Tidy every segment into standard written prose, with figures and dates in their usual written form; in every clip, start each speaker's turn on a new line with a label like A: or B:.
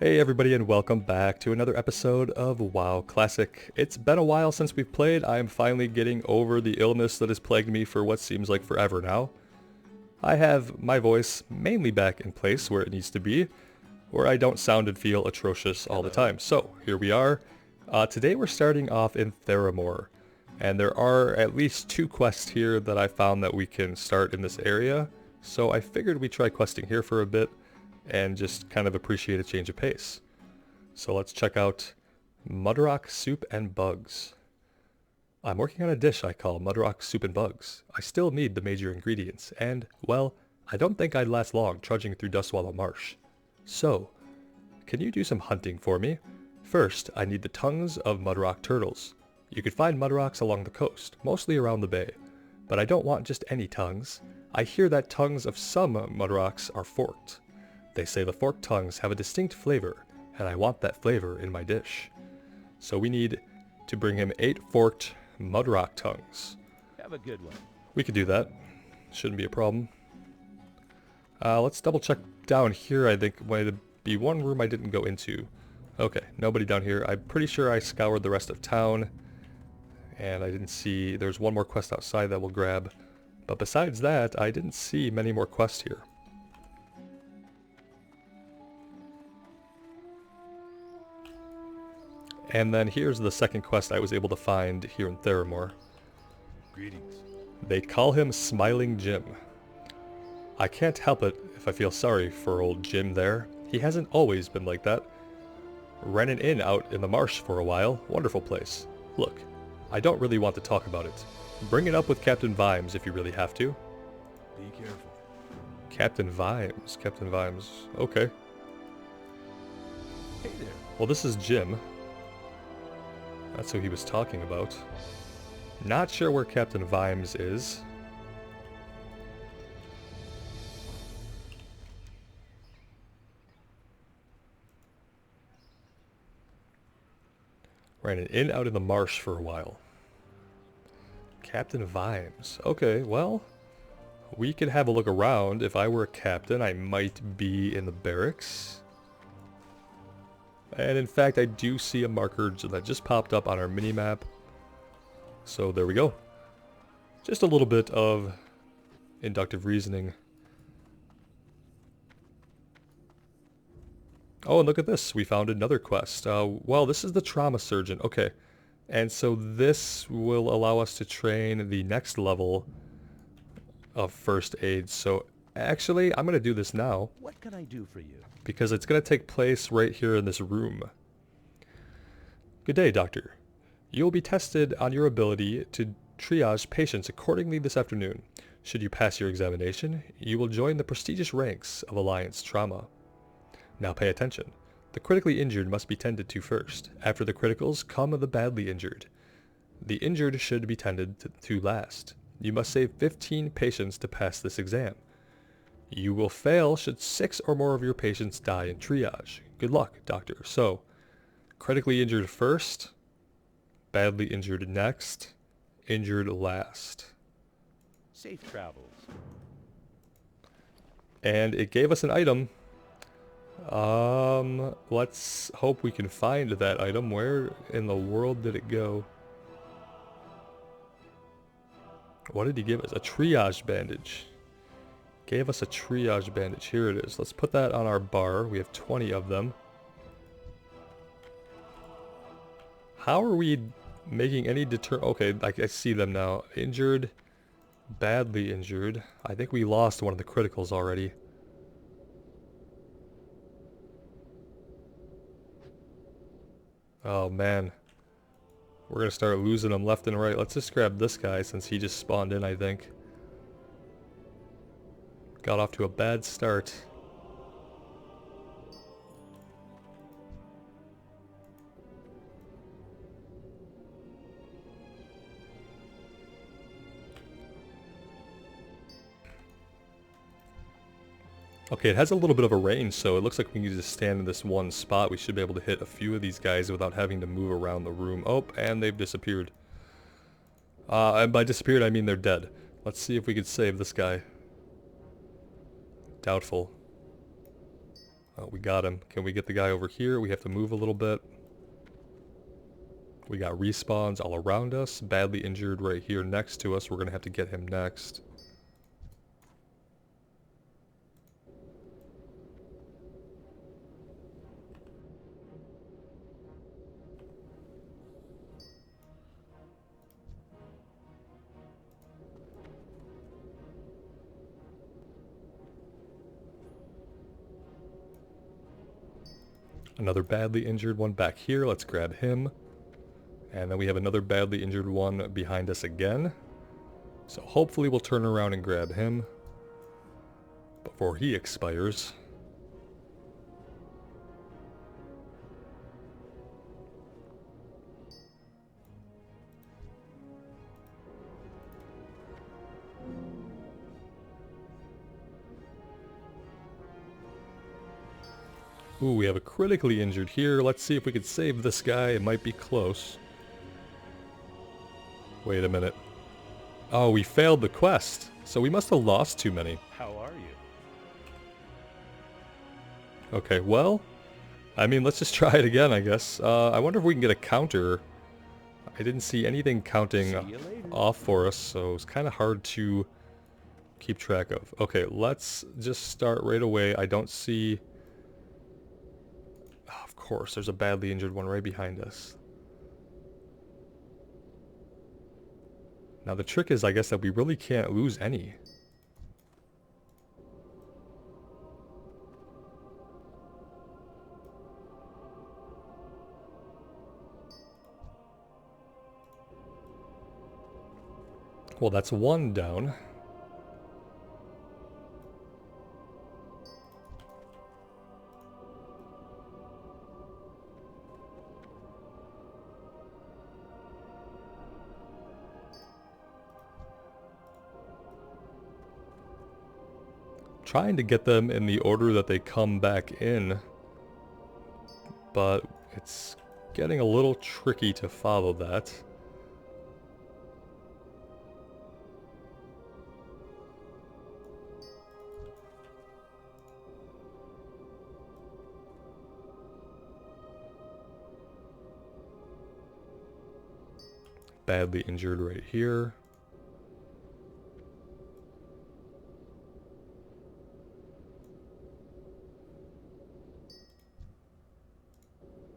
A: Hey everybody and welcome back to another episode of WoW Classic. It's been a while since we've played. I am finally getting over the illness that has plagued me for what seems like forever now. I have my voice mainly back in place where it needs to be, where I don't sound and feel atrocious all the time. So here we are. Today we're starting off in Theramore, and there are at least 2 quests here that I found that we can start in this area. So I figured we'd try questing here for a bit and just kind of appreciate a change of pace. So let's check out Mudrock Soup and Bugs. I'm working on a dish I call Mudrock Soup and Bugs. I still need the major ingredients, and, well, I don't think I'd last long trudging through Dustwallow Marsh. So, can you do some hunting for me? First, I need the tongues of Mudrock turtles. You can find Mudrocks along the coast, mostly around the bay. But I don't want just any tongues. I hear that tongues of some Mudrocks are forked. They say the forked tongues have a distinct flavor, and I want that flavor in my dish. So we need to bring him 8 forked Mudrock tongues.
B: Have a good one.
A: We could do that. Shouldn't be a problem. Let's double check down here. I think might be one room I didn't go into. Okay, nobody down here. I'm pretty sure I scoured the rest of town, and I didn't see... There's one more quest outside that we'll grab. But besides that, I didn't see many more quests here. And then here's the second quest I was able to find here in Theramore.
B: Greetings.
A: They call him Smiling Jim. I can't help it if I feel sorry for old Jim there. He hasn't always been like that. Ran an inn out in the marsh for a while. Wonderful place. Look, I don't really want to talk about it. Bring it up with Captain Vimes if you really have to.
B: Be careful.
A: Captain Vimes. Captain Vimes. Okay.
B: Hey there.
A: Well, this is Jim. That's who he was talking about. Not sure where Captain Vimes is. Ran an inn out in the marsh for a while. Captain Vimes. Okay, well, we could have a look around. If I were a captain, I might be in the barracks. And in fact, I do see a marker that just popped up on our mini-map. So there we go. Just a little bit of inductive reasoning. Oh, and look at this. We found another quest. Well, this is the trauma surgeon. Okay. And so this will allow us to train the next level of first aid. So actually, I'm going to do this now.
B: What can I do for you?
A: Because it's going to take place right here in this room. Good day, Doctor. You will be tested on your ability to triage patients accordingly this afternoon. Should you pass your examination, you will join the prestigious ranks of Alliance Trauma. Now pay attention. The critically injured must be tended to first. After the criticals come the badly injured. The injured should be tended to last. You must save 15 patients to pass this exam. You will fail should 6 or more of your patients die in triage. Good luck, Doctor. So, critically injured first, badly injured next, injured last.
B: Safe travels.
A: And it gave us an item. Let's hope we can find that item. Where in the world did it go? What did he give us? A triage bandage. Gave us a triage bandage. Here it is. Let's put that on our bar. We have 20 of them. How are we making any Okay, I see them now. Injured. Badly injured. I think we lost one of the criticals already. Oh man. We're gonna start losing them left and right. Let's just grab this guy since he just spawned in, I think. Got off to a bad start. Okay, it has a little bit of a range, so it looks like we can just stand in this one spot. We should be able to hit a few of these guys without having to move around the room. Oh, and they've disappeared. And by disappeared, I mean they're dead. Let's see if we could save this guy. Doubtful. Oh, we got him. Can we get the guy over here? We have to move a little bit. We got respawns all around us. Badly injured right here next to us. We're going to have to get him next. Another badly injured one back here. Let's grab him. And then we have another badly injured one behind us again. So hopefully we'll turn around and grab him before he expires. Ooh, we have a critically injured here. Let's see if we can save this guy. It might be close. Wait a minute. Oh, we failed the quest. So we must have lost too many.
B: How are you?
A: Okay, well, I mean, let's just try it again, I guess. I wonder if we can get a counter. I didn't see anything counting off for us, so it's kind of hard to keep track of. Okay, let's just start right away. I don't see... Oh, of course, there's a badly injured one right behind us. Now the trick is, I guess, that we really can't lose any. Well, that's one down. Trying to get them in the order that they come back in, but it's getting a little tricky to follow that. Badly injured right here.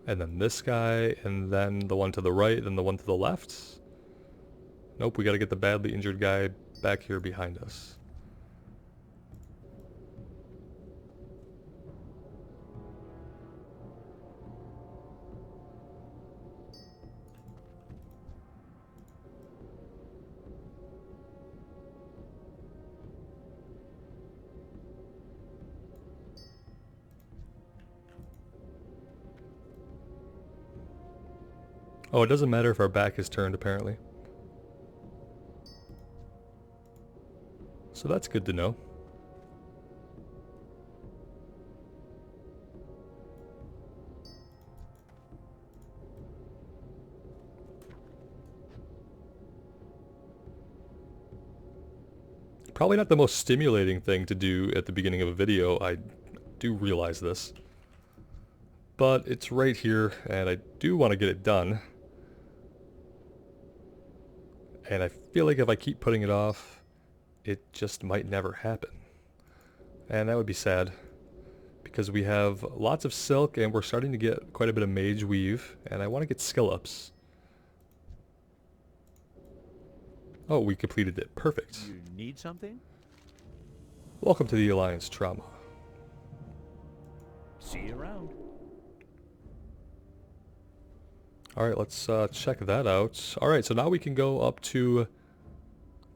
A: And then this guy, and then the one to the right, and the one to the left. Nope, we gotta get the badly injured guy back here behind us. Oh, it doesn't matter if our back is turned, apparently. So that's good to know. Probably not the most stimulating thing to do at the beginning of a video, I do realize this. But it's right here, and I do want to get it done. And I feel like if I keep putting it off, it just might never happen. And that would be sad, because we have lots of silk and we're starting to get quite a bit of mage weave, and I want to get skill ups. Oh, we completed it. Perfect.
B: You need something?
A: Welcome to the Alliance Trauma.
B: See you around.
A: Alright, let's check that out. Alright, so now we can go up to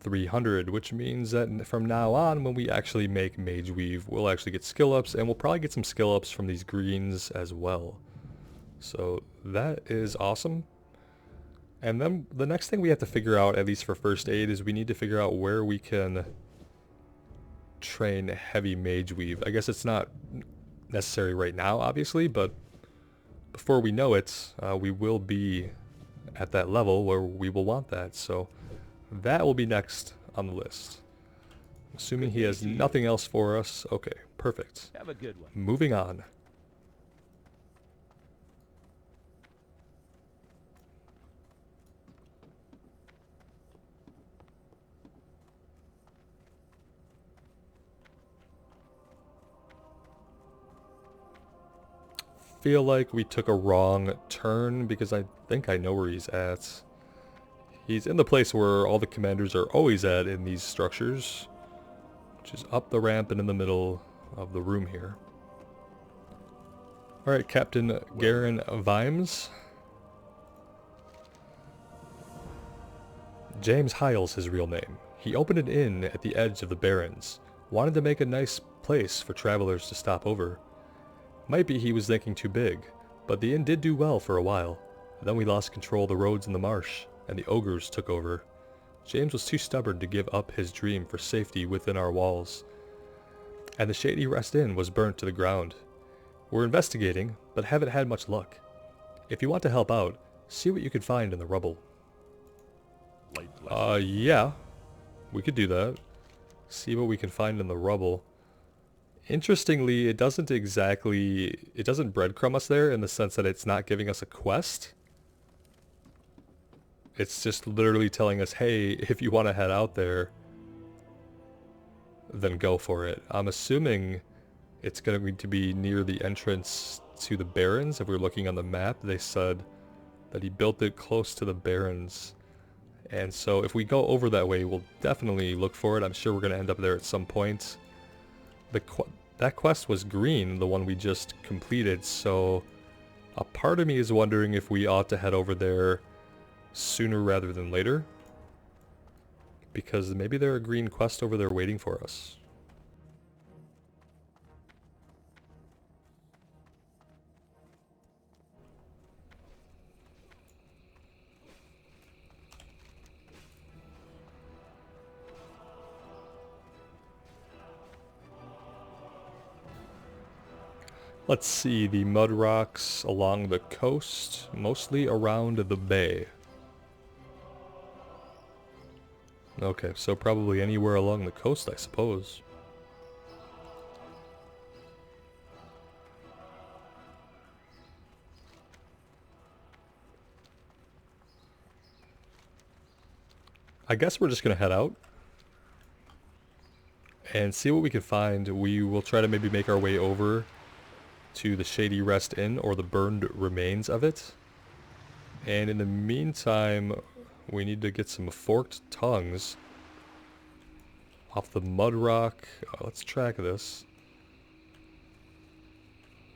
A: 300, which means that from now on, when we actually make Mage Weave, we'll actually get skill ups, and we'll probably get some skill ups from these greens as well. So that is awesome. And then the next thing we have to figure out, at least for first aid, is we need to figure out where we can train heavy Mage Weave. I guess it's not necessary right now, obviously, but before we know it, we will be at that level where we will want that. So that will be next on the list. Assuming he has nothing else for us. Okay, perfect.
B: Have a good one.
A: Moving on. feel like we took a wrong turn because I think I know where he's at. He's in the place where all the commanders are always at in these structures, which is up the ramp and in the middle of the room here. Alright, Captain Garen Vimes. James Hyle's his real name. He opened an inn at the edge of the Barrens. Wanted to make a nice place for travelers to stop over. Might be he was thinking too big, but the inn did do well for a while. Then we lost control of the roads in the marsh, and the ogres took over. James was too stubborn to give up his dream for safety within our walls. And the Shady Rest Inn was burnt to the ground. We're investigating, but haven't had much luck. If you want to help out, see what you can find in the rubble. Yeah. We could do that. See what we can find in the rubble. Interestingly, it doesn't breadcrumb us there in the sense that it's not giving us a quest. It's just literally telling us, hey, if you want to head out there, then go for it. I'm assuming it's going to be near the entrance to the Barrens. If we're looking on the map, they said that he built it close to the Barrens. And so if we go over that way, we'll definitely look for it. I'm sure we're going to end up there at some point. That quest was green, the one we just completed, so a part of me is wondering if we ought to head over there sooner rather than later. Because maybe there are green quests over there waiting for us. Let's see, the Mudrocks along the coast, mostly around the bay. Okay, so probably anywhere along the coast, I suppose. I guess we're just gonna head out and see what we can find. We will try to maybe make our way over to the Shady Rest Inn or the burned remains of it. And in the meantime, we need to get some forked tongues off the Mudrock. Let's track this.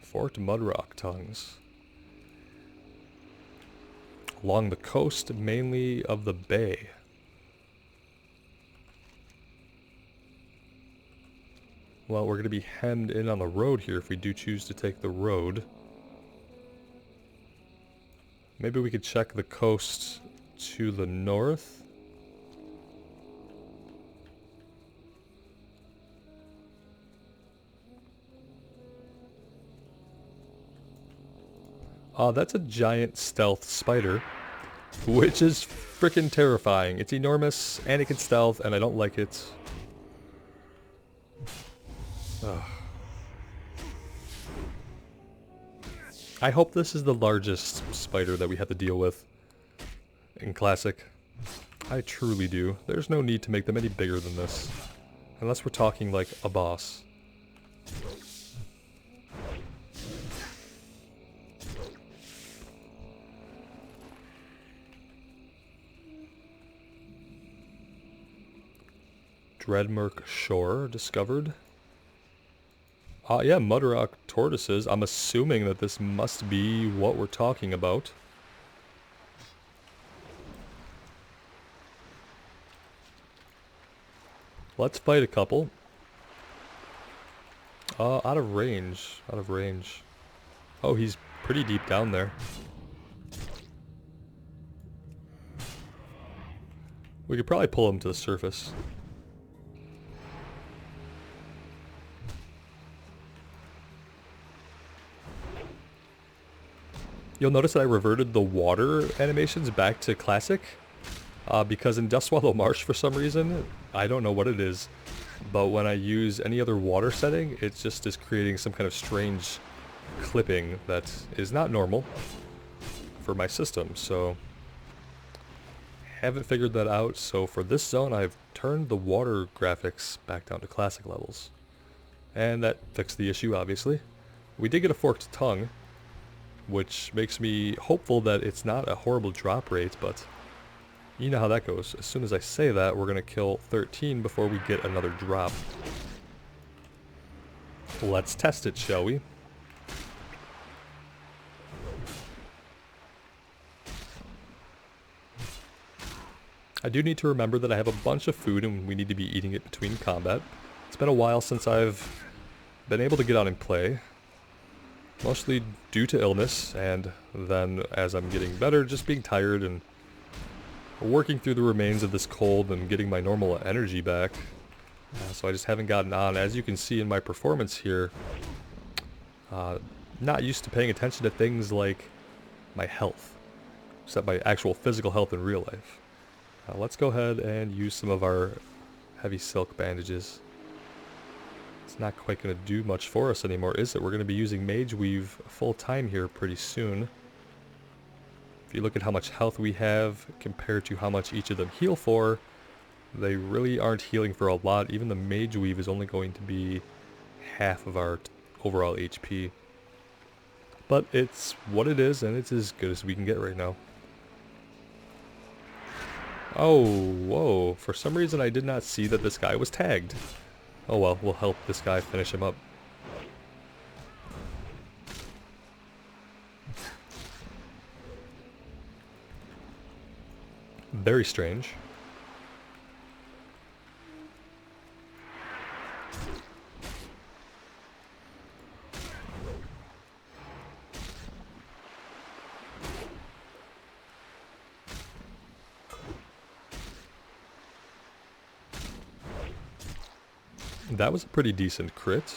A: Forked Mudrock tongues. Along the coast, mainly of the bay. Well, we're going to be hemmed in on the road here if we do choose to take the road. Maybe we could check the coast to the north. That's a giant stealth spider, which is freaking terrifying. It's enormous, and it can stealth, and I don't like it. Ugh. I hope this is the largest spider that we have to deal with in Classic. I truly do. There's no need to make them any bigger than this. Unless we're talking like a boss. Dreadmurk Shore discovered. Yeah, Mudrock tortoises. I'm assuming that this must be what we're talking about. Let's fight a couple. Out of range. Out of range. Oh, he's pretty deep down there. We could probably pull him to the surface. You'll notice that I reverted the water animations back to Classic. Because in Dustwallow Marsh, for some reason, I don't know what it is, but when I use any other water setting, it just is creating some kind of strange clipping that is not normal for my system, so haven't figured that out. So for this zone, I've turned the water graphics back down to Classic levels, and that fixed the issue, obviously. We did get a forked tongue, which makes me hopeful that it's not a horrible drop rate, but you know how that goes. As soon as I say that, we're going to kill 13 before we get another drop. Let's test it, shall we? I do need to remember that I have a bunch of food and we need to be eating it between combat. It's been a while since I've been able to get out and play. Mostly due to illness, and then as I'm getting better, just being tired and working through the remains of this cold and getting my normal energy back. So I just haven't gotten on. As you can see in my performance here, not used to paying attention to things like my health, except my actual physical health in real life. Let's go ahead and use some of our heavy silk bandages. It's not quite going to do much for us anymore, is it? We're going to be using Mage Weave full time here pretty soon. If you look at how much health we have compared to how much each of them heal for, they really aren't healing for a lot. Even the Mage Weave is only going to be half of our overall HP. But it's what it is, and it's as good as we can get right now. Oh, whoa. For some reason I did not see that this guy was tagged. Oh well, we'll help this guy finish him up. Very strange. That was a pretty decent crit.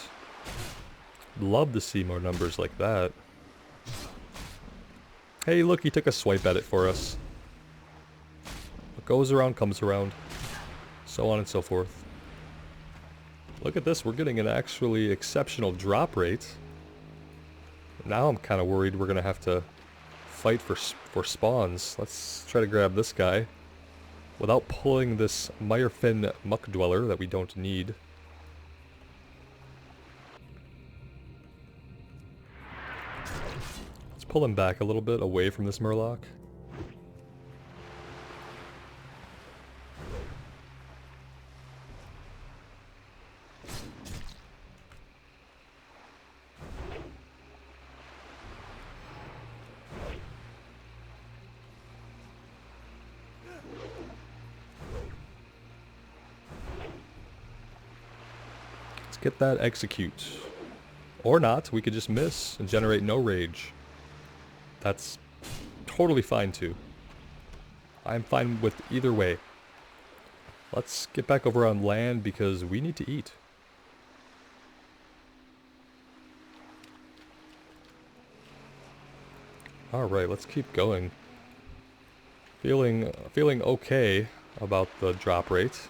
A: Love to see more numbers like that. Hey, look, he took a swipe at it for us. What goes around comes around. So on and so forth. Look at this, we're getting an actually exceptional drop rate. Now I'm kind of worried we're going to have to fight for spawns. Let's try to grab this guy without pulling this Mirefin Muck Dweller that we don't need. Pull him back a little bit away from this Murloc. Let's get that execute. Or not, we could just miss and generate no rage. That's totally fine too. I'm fine with either way. Let's get back over on land because we need to eat. Alright, let's keep going. Feeling okay about the drop rate.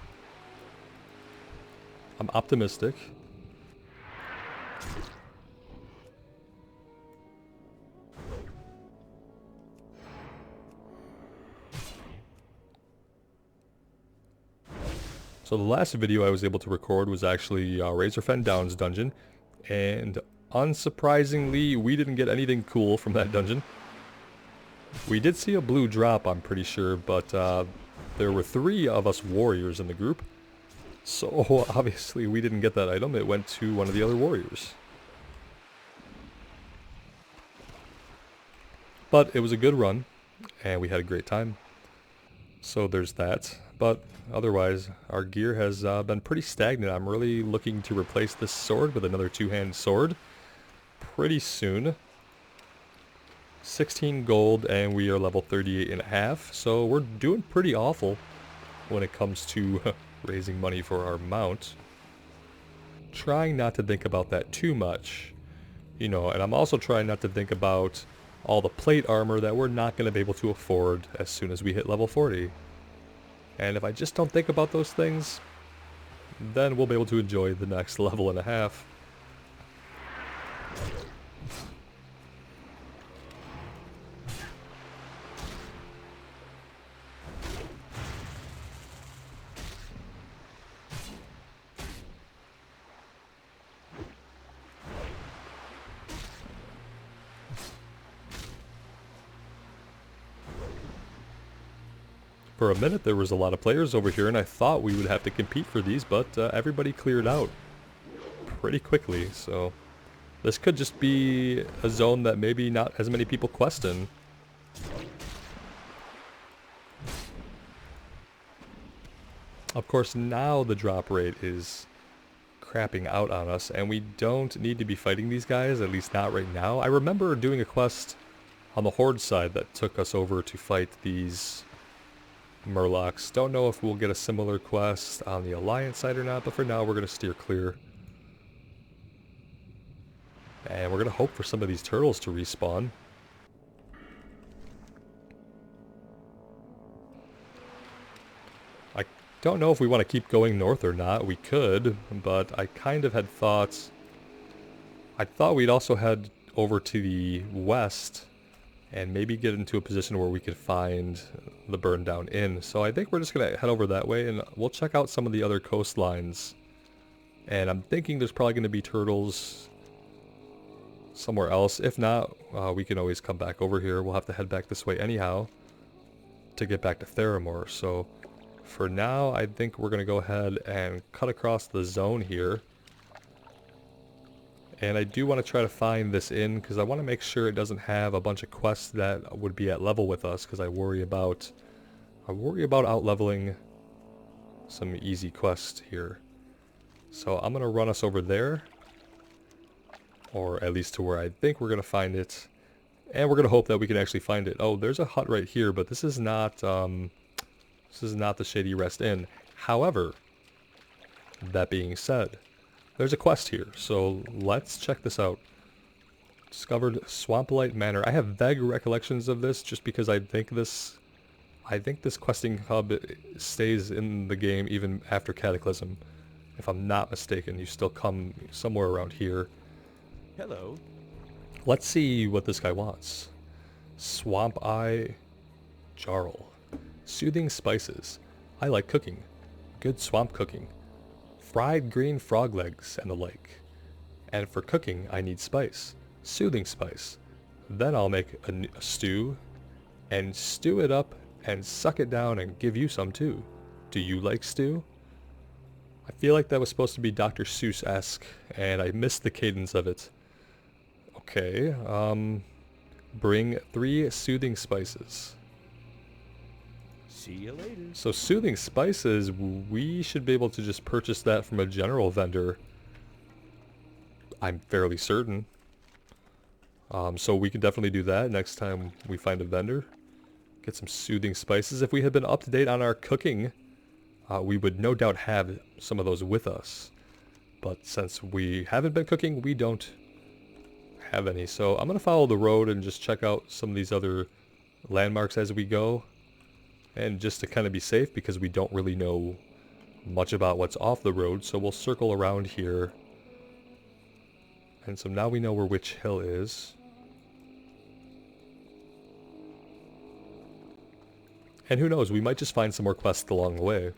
A: I'm optimistic. So the last video I was able to record was actually Razorfen Downs dungeon, and unsurprisingly, we didn't get anything cool from that dungeon. We did see a blue drop, I'm pretty sure, but there were 3 of us warriors in the group, so obviously we didn't get that item. It went to one of the other warriors. But it was a good run, and we had a great time. So there's that. But otherwise, our gear has been pretty stagnant. I'm really looking to replace this sword with another 2-hand sword pretty soon. 16 gold, and we are level 38.5, so we're doing pretty awful when it comes to raising money for our mount. Trying not to think about that too much, you know, and I'm also trying not to think about all the plate armor that we're not going to be able to afford as soon as we hit level 40. And if I just don't think about those things, then we'll be able to enjoy the next level and a half. For a minute there was a lot of players over here and I thought we would have to compete for these, but everybody cleared out pretty quickly, so this could just be a zone that maybe not as many people quest in. Of course, now the drop rate is crapping out on us, and we don't need to be fighting these guys, at least not right now. I remember doing a quest on the Horde side that took us over to fight these Murlocs. Don't know if we'll get a similar quest on the Alliance side or not, but for now we're going to steer clear. And we're going to hope for some of these turtles to respawn. I don't know if we want to keep going north or not. We could, but I kind of had thought... I thought we'd also head over to the west and maybe get into a position where we could find the burned down inn. So I think we're just going to head over that way and we'll check out some of the other coastlines. And I'm thinking there's probably going to be turtles somewhere else. If not, we can always come back over here. We'll have to head back this way anyhow to get back to Theramore. So for now, I think we're going to go ahead and cut across the zone here. And I do want to try to find this inn because I want to make sure it doesn't have a bunch of quests that would be at level with us, because I worry about out-leveling some easy quests here. So I'm going to run us over there, or at least to where I think we're going to find it, and we're going to hope that we can actually find it. Oh, there's a hut right here, but this is not the Shady Rest Inn. However, that being said, there's a quest here, so let's check this out. Discovered Swamplight Manor. I have vague recollections of this just because I think this questing hub stays in the game even after Cataclysm. If I'm not mistaken, you still come somewhere around here.
B: Hello.
A: Let's see what this guy wants. Swamp Eye Jarl. Soothing spices. I like cooking. Good swamp cooking. Fried green frog legs and the like. And for cooking, I need spice. Soothing spice. Then I'll make a stew, and stew it up, and suck it down and give you some too. Do you like stew? I feel like that was supposed to be Dr. Seuss-esque, and I missed the cadence of it. Okay, bring 3 soothing spices.
B: See you later.
A: So soothing spices, we should be able to just purchase that from a general vendor. I'm fairly certain. So we can definitely do that next time we find a vendor. Get some soothing spices. If we had been up to date on our cooking, we would no doubt have some of those with us. But since we haven't been cooking, we don't have any. So I'm going to follow the road and just check out some of these other landmarks as we go. And just to kind of be safe, because we don't really know much about what's off the road, so we'll circle around here. And so now we know where Witch Hill is. And who knows, we might just find some more quests along the way.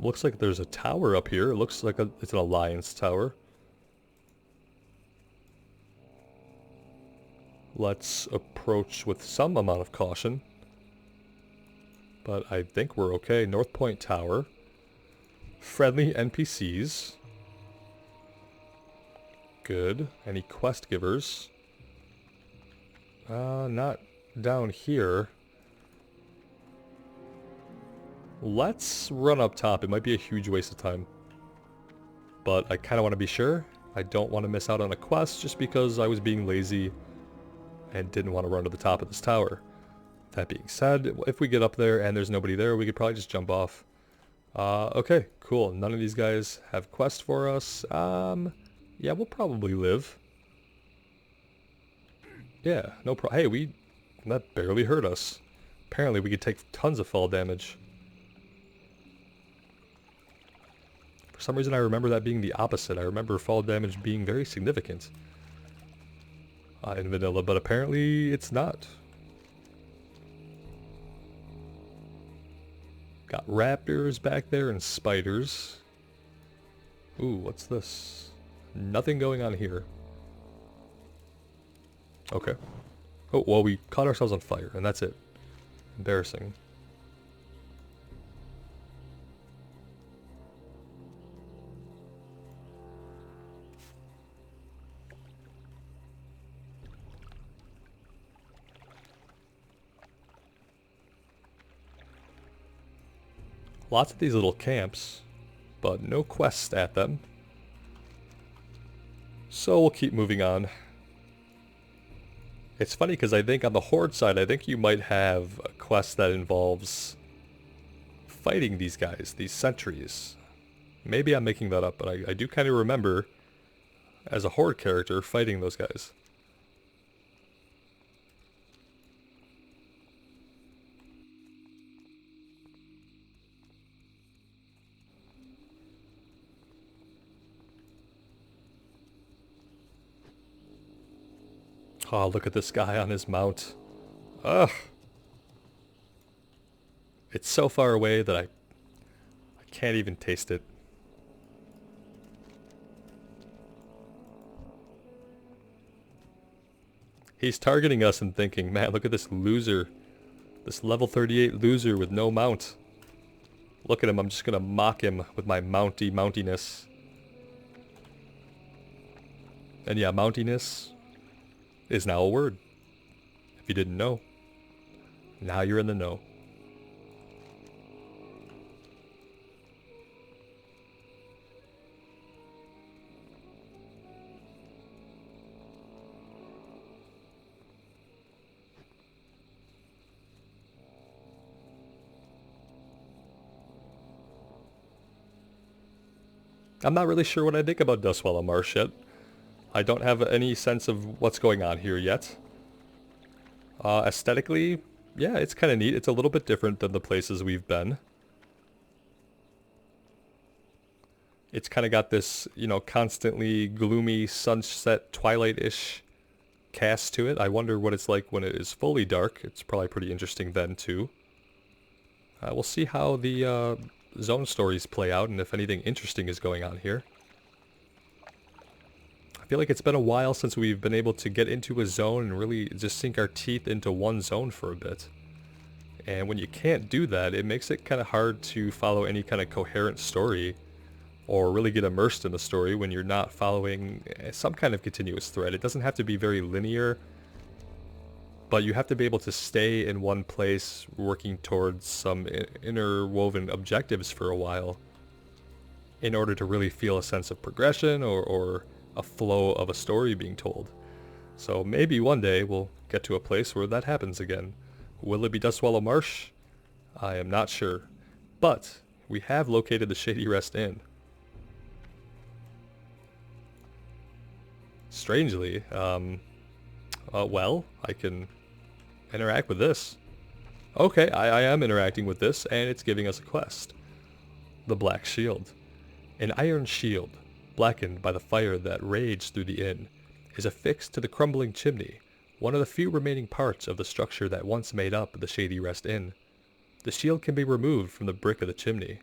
A: Looks like there's a tower up here. It looks like it's an Alliance tower. Let's approach with some amount of caution. But I think we're okay. North Point Tower. Friendly NPCs. Good. Any quest givers? Not down here. Let's run up top. It might be a huge waste of time. But I kind of want to be sure. I don't want to miss out on a quest just because I was being lazy and didn't want to run to the top of this tower. That being said, if we get up there and there's nobody there, we could probably just jump off. Okay, cool. None of these guys have quests for us. Yeah, we'll probably live. Yeah, no problem. Hey, that barely hurt us. Apparently we could take tons of fall damage. For some reason I remember that being the opposite. I remember fall damage being very significant in vanilla, but apparently it's not. Got raptors back there and spiders. Ooh, what's this? Nothing going on here. Okay. Oh, well, we caught ourselves on fire, and that's it. Embarrassing. Lots of these little camps, but no quests at them. So we'll keep moving on. It's funny because I think on the Horde side, I think you might have a quest that involves fighting these guys, these sentries. Maybe I'm making that up, but I do kind of remember, as a Horde character, fighting those guys. Oh, look at this guy on his mount. Ugh. It's so far away that I can't even taste it. He's targeting us and thinking, man, look at this loser. This level 38 loser with no mount. Look at him, I'm just gonna mock him with my mountiness. And yeah, mountiness is now a word. If you didn't know, now you're in the know. I'm not really sure what I think about Dustwallow Marsh yet. I don't have any sense of what's going on here yet. Aesthetically, yeah, it's kind of neat. It's a little bit different than the places we've been. It's kind of got this, you know, constantly gloomy sunset twilight-ish cast to it. I wonder what it's like when it is fully dark. It's probably pretty interesting then, too. We'll see how the zone stories play out and if anything interesting is going on here. I feel like it's been a while since we've been able to get into a zone and really just sink our teeth into one zone for a bit. And when you can't do that, it makes it kind of hard to follow any kind of coherent story or really get immersed in the story when you're not following some kind of continuous thread. It doesn't have to be very linear, but you have to be able to stay in one place working towards some interwoven objectives for a while in order to really feel a sense of progression or a flow of a story being told. So maybe one day we'll get to a place where that happens again. Will it be Dustwallow Marsh? I am not sure. But we have located the Shady Rest Inn. Strangely, well, I can interact with this. Okay, I am interacting with this, and it's giving us a quest. The Black Shield. An iron shield, blackened by the fire that raged through the inn, is affixed to the crumbling chimney, one of the few remaining parts of the structure that once made up the Shady Rest Inn. The shield can be removed from the brick of the chimney.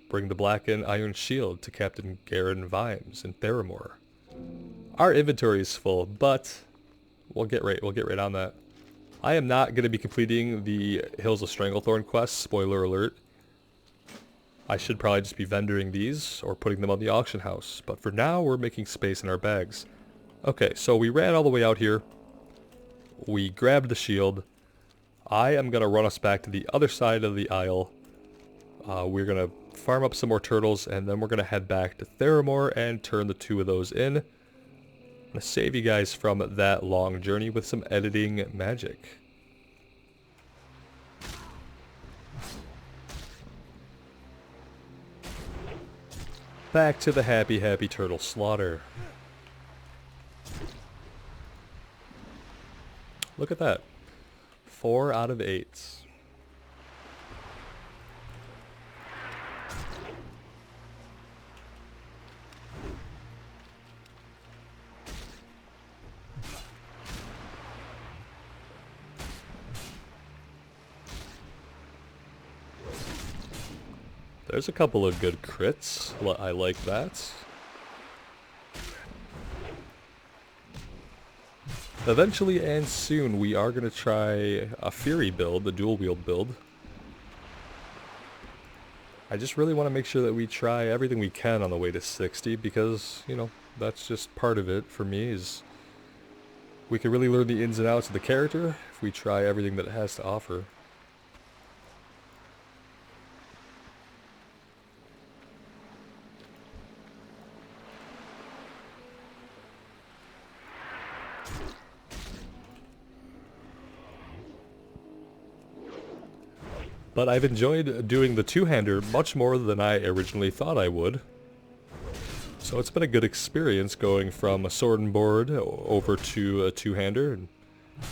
A: Bring the blackened iron shield to Captain Garen Vimes in Theramore. Our inventory is full, but we'll get right on that. I am not going to be completing the Hills of Stranglethorn quest, spoiler alert. I should probably just be vendoring these or putting them on the auction house, but for now we're making space in our bags. Okay, so we ran all the way out here. We grabbed the shield. I am going to run us back to the other side of the isle. We're going to farm up some more turtles, and then we're going to head back to Theramore and turn the two of those in. I'm going to save you guys from that long journey with some editing magic. Back to the happy turtle slaughter. Look at that. 4 out of 8. There's a couple of good crits. I like that. Eventually and soon we are going to try a Fury build, the dual wield build. I just really want to make sure that we try everything we can on the way to 60 because, you know, that's just part of it for me is we can really learn the ins and outs of the character if we try everything that it has to offer. But I've enjoyed doing the two-hander much more than I originally thought I would. So it's been a good experience going from a sword and board over to a two-hander. And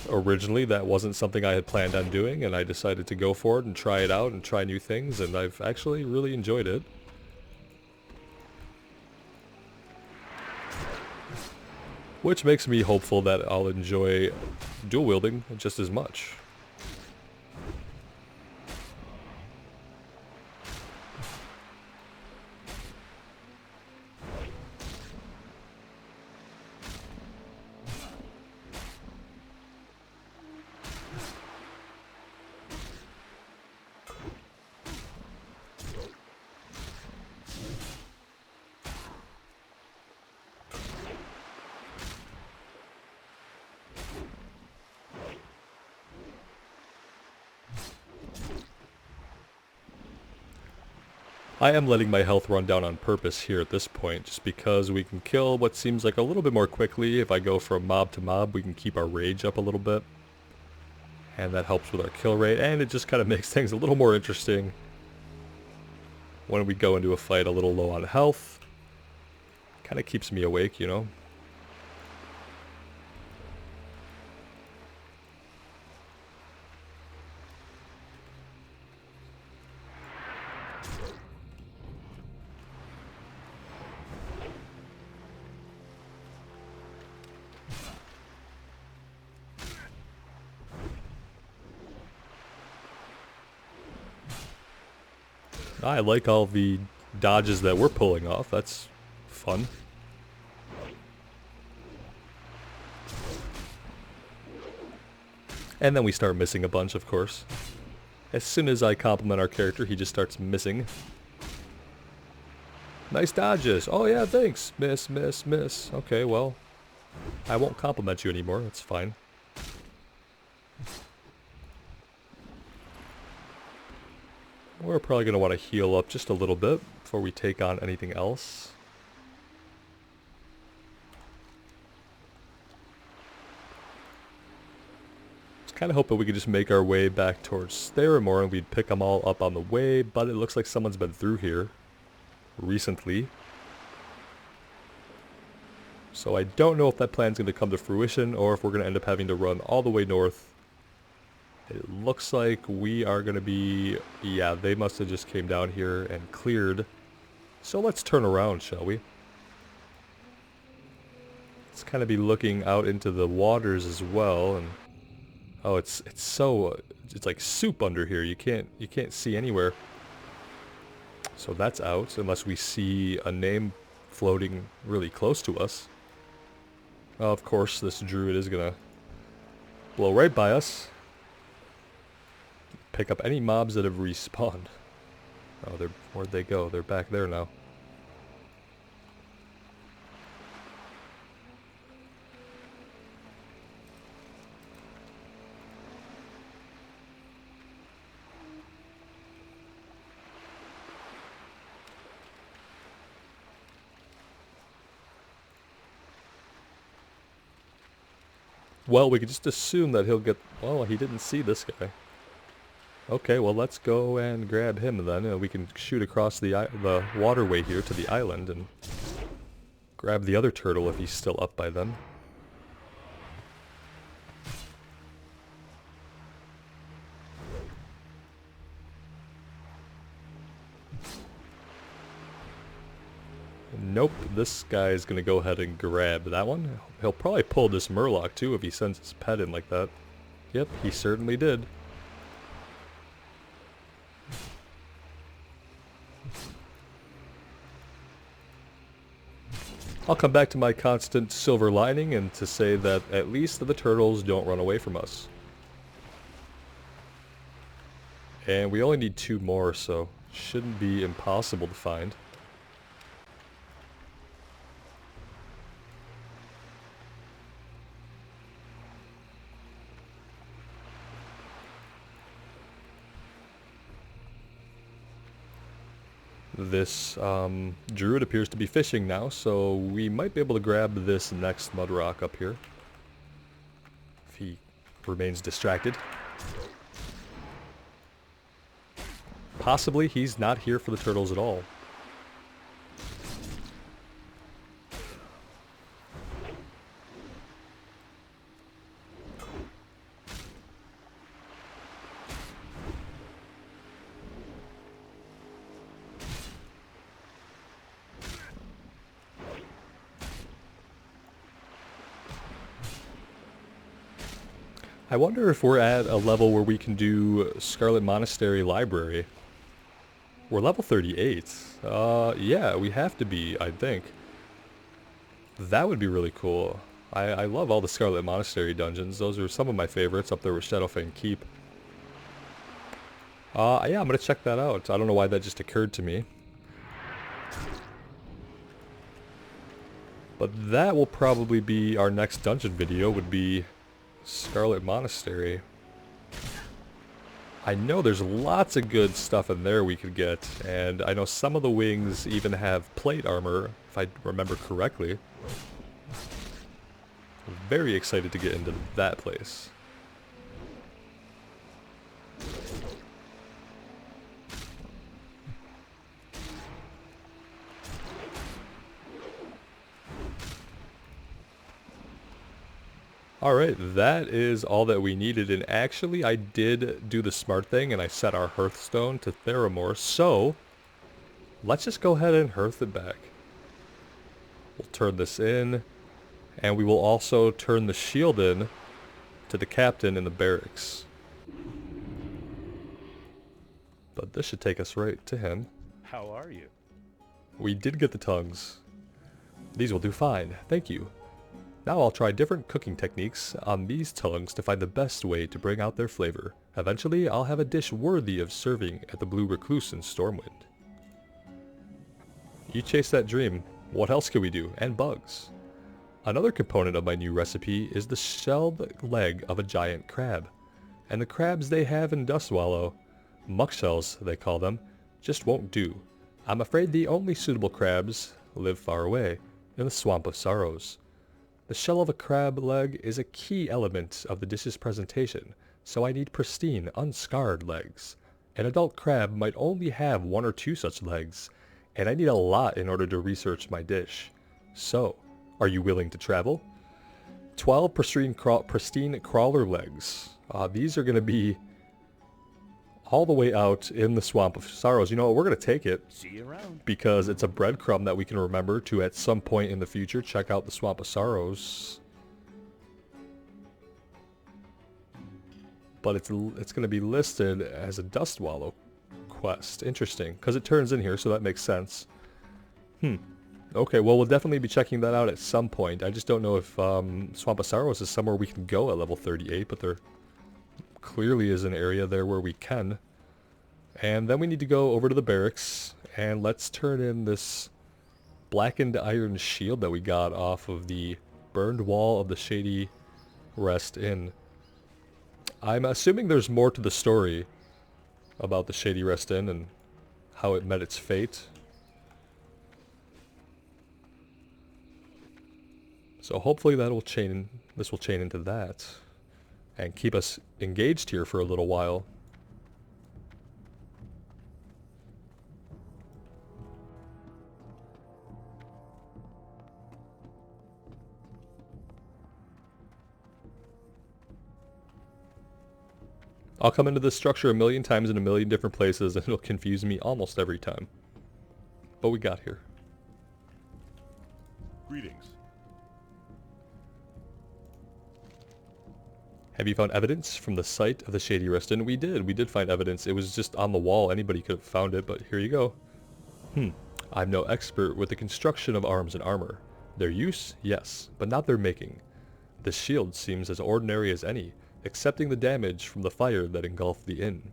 A: originally that wasn't something I had planned on doing, and I decided to go for it and try it out and try new things, and I've actually really enjoyed it. Which makes me hopeful that I'll enjoy dual wielding just as much. I am letting my health run down on purpose here at this point, just because we can kill what seems like a little bit more quickly. If I go from mob to mob, we can keep our rage up a little bit. And that helps with our kill rate, and it just kind of makes things a little more interesting when we go into a fight a little low on health. Kind of keeps me awake, you know. I like all the dodges that we're pulling off. That's fun. And then we start missing a bunch, of course. As soon as I compliment our character, he just starts missing. Nice dodges. Oh yeah, thanks. Miss, miss, miss. Okay, well, I won't compliment you anymore. That's fine. We're probably going to want to heal up just a little bit before we take on anything else. Just kind of hoping we could just make our way back towards Theramore and we'd pick them all up on the way, but it looks like someone's been through here recently. So I don't know if that plan's going to come to fruition or if we're going to end up having to run all the way north. It looks like we are going to be... Yeah, they must have just came down here and cleared. So let's turn around, shall we? Let's kind of be looking out into the waters as well. And oh, it's so... it's like soup under here. You can't see anywhere. So that's out, unless we see a name floating really close to us. Of course, this druid is going to blow right by us. Pick up any mobs that have respawned. Oh, where'd they go? They're back there now. Well, we could just assume that he'll get... Well, he didn't see this guy. Okay, well let's go and grab him then. We can shoot across the waterway here to the island and grab the other turtle if he's still up by then. Nope, this guy is going to go ahead and grab that one. He'll probably pull this Murloc too if he sends his pet in like that. Yep, he certainly did. I'll come back to my constant silver lining and to say that at least the turtles don't run away from us. And we only need 2 more, so shouldn't be impossible to find. This druid appears to be fishing now, so we might be able to grab this next Mudrock up here. If he remains distracted. Possibly he's not here for the turtles at all. I wonder if we're at a level where we can do Scarlet Monastery Library. We're level 38. Yeah, we have to be, I think. That would be really cool. I love all the Scarlet Monastery dungeons. Those are some of my favorites, up there with Shadowfang Keep. Yeah, I'm gonna check that out. I don't know why that just occurred to me. But that will probably be our next dungeon video, would be Scarlet Monastery. I know there's lots of good stuff in there we could get, and I know some of the wings even have plate armor, if I remember correctly. I'm very excited to get into that place. Alright, that is all that we needed, and actually I did do the smart thing and I set our Hearthstone to Theramore, so let's just go ahead and Hearth it back. We'll turn this in, and we will also turn the shield in to the captain in the barracks. But this should take us right to him.
B: How are you?
A: We did get the tongues. These will do fine, thank you. Now I'll try different cooking techniques on these tongues to find the best way to bring out their flavor. Eventually, I'll have a dish worthy of serving at the Blue Recluse in Stormwind. You chase that dream. What else can we do? And bugs. Another component of my new recipe is the shelled leg of a giant crab. And the crabs they have in Dustwallow, muckshells they call them, just won't do. I'm afraid the only suitable crabs live far away, in the Swamp of Sorrows. The shell of a crab leg is a key element of the dish's presentation, so I need pristine, unscarred legs. An adult crab might only have 1 or 2 such legs, and I need a lot in order to research my dish. So, are you willing to travel? 12 pristine crawler legs. These are going to be all the way out in the Swamp of Sorrows. You know what, we're going to take it.
B: See you around.
A: Because it's a breadcrumb that we can remember to, at some point in the future, check out the Swamp of Sorrows. But it's going to be listed as a Dustwallow quest. Interesting, because it turns in here, so that makes sense. Okay, well, we'll definitely be checking that out at some point. I just don't know if Swamp of Sorrows is somewhere we can go at level 38, but there clearly is an area there where we can. And then we need to go over to the barracks, and let's turn in this blackened iron shield that we got off of the burned wall of the Shady Rest Inn. I'm assuming there's more to the story about the Shady Rest Inn and how it met its fate. So hopefully this will chain into that and keep us engaged here for a little while. I'll come into this structure a million times in a million different places and it'll confuse me almost every time. But we got here.
B: Greetings.
A: Have you found evidence from the site of the Shady Rest Inn? We did find evidence. It was just on the wall. Anybody could have found it, but here you go. I'm no expert with the construction of arms and armor, Their use, yes, but not their making. The shield seems as ordinary as any, excepting the damage from the fire that engulfed the inn.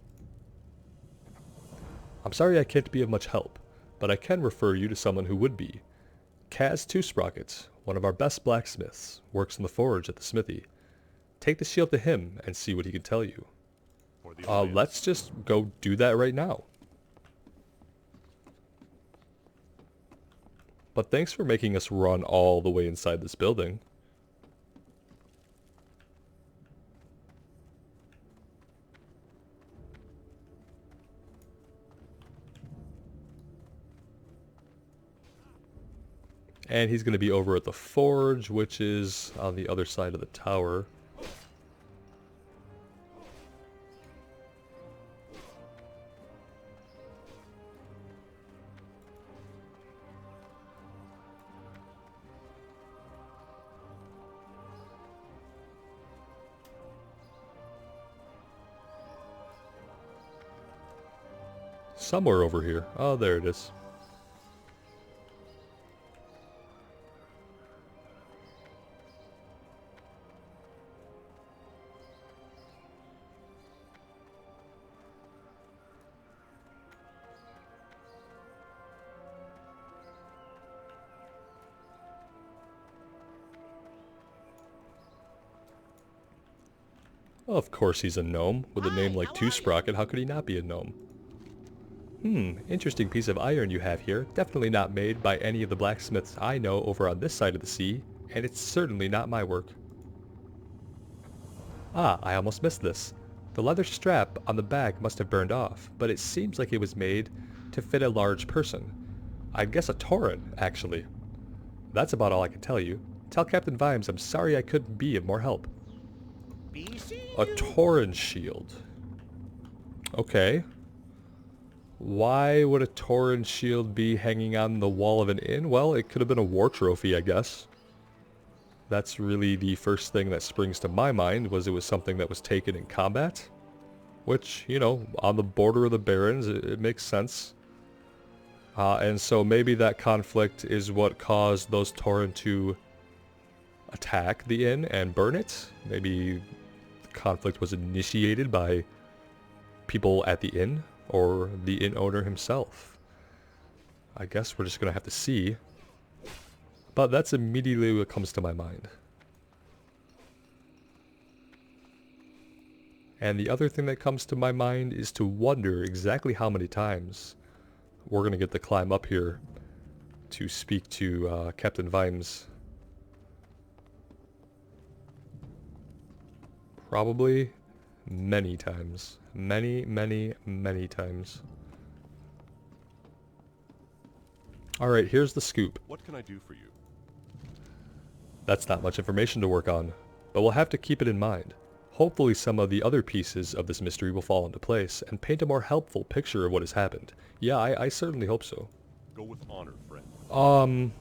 A: I'm sorry I can't be of much help, but I can refer you to someone who would be. Kaz Two-Sprocket, one of our best blacksmiths, works in the forge at the smithy. Take the shield to him and see what he can tell you. Let's just go do that right now. But thanks for making us run all the way inside this building. And he's going to be over at the forge, which is on the other side of the tower. Somewhere over here. Oh, there it is. Of course he's a gnome. With a name like Two-Sprocket, how could he not be a gnome? Interesting piece of iron you have here. Definitely not made by any of the blacksmiths I know over on this side of the sea, and it's certainly not my work. Ah, I almost missed this. The leather strap on the bag must have burned off, but it seems like it was made to fit a large person. I guess a tauren, actually. That's about all I can tell you. Tell Captain Vimes I'm sorry I couldn't be of more help. A tauren shield. Okay. Why would a tauren shield be hanging on the wall of an inn? Well, it could have been a war trophy, I guess. That's really the first thing that springs to my mind, was it was something that was taken in combat. Which, you know, on the border of the Barrens, it makes sense. And so maybe that conflict is what caused those tauren to attack the inn and burn it. Maybe the conflict was initiated by people at the inn, or the inn owner himself. I guess we're just gonna have to see. But that's immediately what comes to my mind. And the other thing that comes to my mind is to wonder exactly how many times we're gonna get to climb up here to speak to Captain Vimes. Probably many times. Many, many, many times. Alright, here's the scoop.
C: What can I do for you?
A: That's not much information to work on, but we'll have to keep it in mind. Hopefully some of the other pieces of this mystery will fall into place and paint a more helpful picture of what has happened. Yeah, I certainly hope so.
C: Go with honor, friend.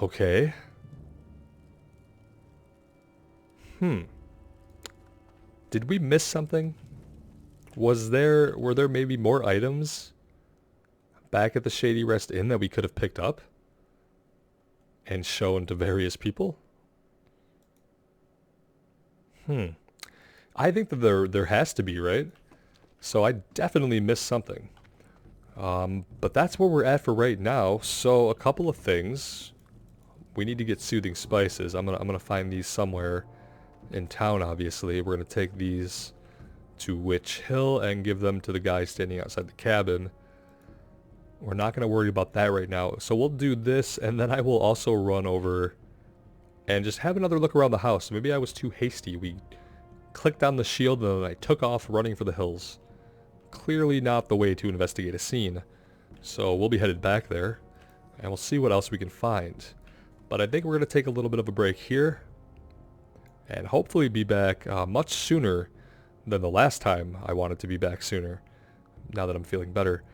A: Okay. Did we miss something? Were there maybe more items back at the Shady Rest Inn that we could have picked up and shown to various people? I think that there has to be, right? So I definitely missed something. But that's where we're at for right now. So a couple of things. We need to get soothing spices. I'm gonna find these somewhere in town, obviously. We're gonna take these to Witch Hill and give them to the guy standing outside the cabin. We're not gonna worry about that right now. So we'll do this, and then I will also run over and just have another look around the house. Maybe I was too hasty. We clicked on the shield and then I took off running for the hills. Clearly not the way to investigate a scene. So we'll be headed back there, and we'll see what else we can find. But I think we're gonna take a little bit of a break here, and hopefully be back much sooner than the last time I wanted to be back sooner, now that I'm feeling better.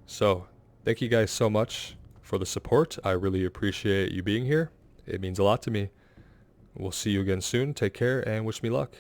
A: So, thank you guys so much for the support. I really appreciate you being here. It means a lot to me. We'll see you again soon. Take care and wish me luck.